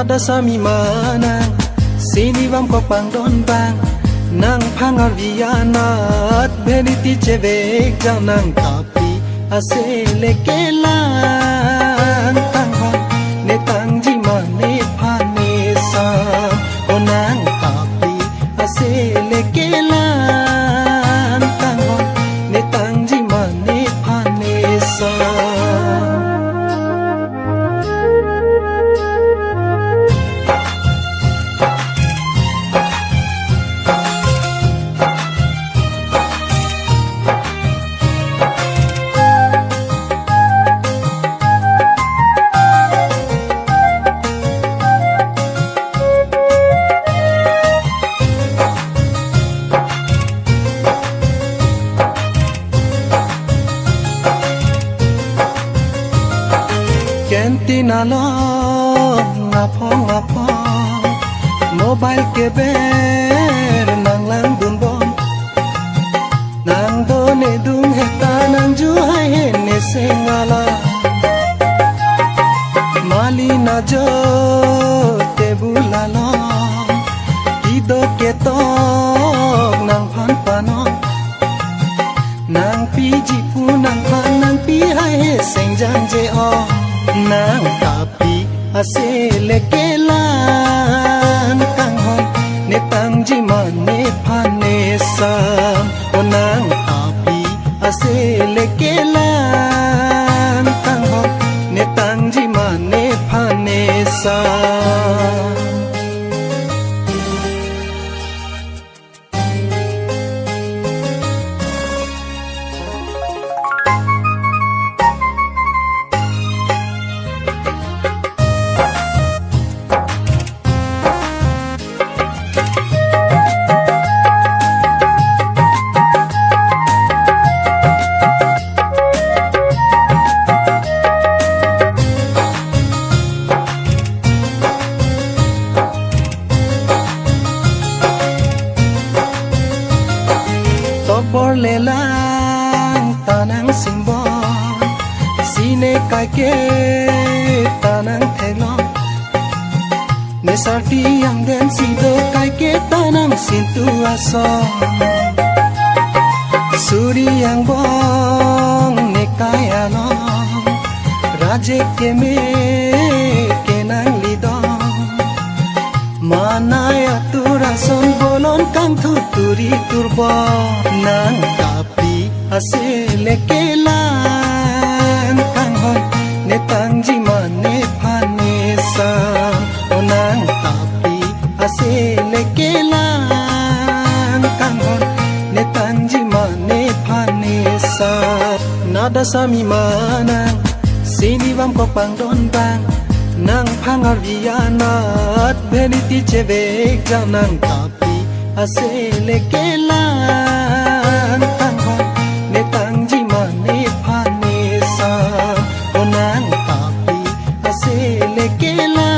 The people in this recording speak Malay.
nada sami manang sini vam ko pangdon bang nang phangar vianat beniti chevek janang tapi ase lekelang tanghon ne tangji mane phane sa onang tapi ase lekelang tanghon ne tangji mane phane sa Kentinalo ngapong mobile keber nang lang dun bom nang done dung heta nang juhai hene sengala mali na jo te bulalo ido ketok nang phan pano nang piji pu nang phan nang pi hai he sengjang je o nang tapi ase lekelang tanghon ne tangji mane phane sa onang tapi ase lekelang tanghon ne tangji mane phane sa Bor lelang tanang simbon sine kai ke tanang thelong ne sarti yang den sido kai ke tanang sintu aso suri yang bong ne kai along raje ke me ke nang lidong manaya turason bolon kang tuturi turbo nang tapi ase lekelang tanghon ne tangji mane phane sa onang tapi ase lekelang tanghon ne tangji mane phane sa nada sami manang sini vam ko pangdon bang nang phangar vianat beniti chevek janang tapi ase lekelang tanghon ne tangji mane phane sa onang tapi ase lekelang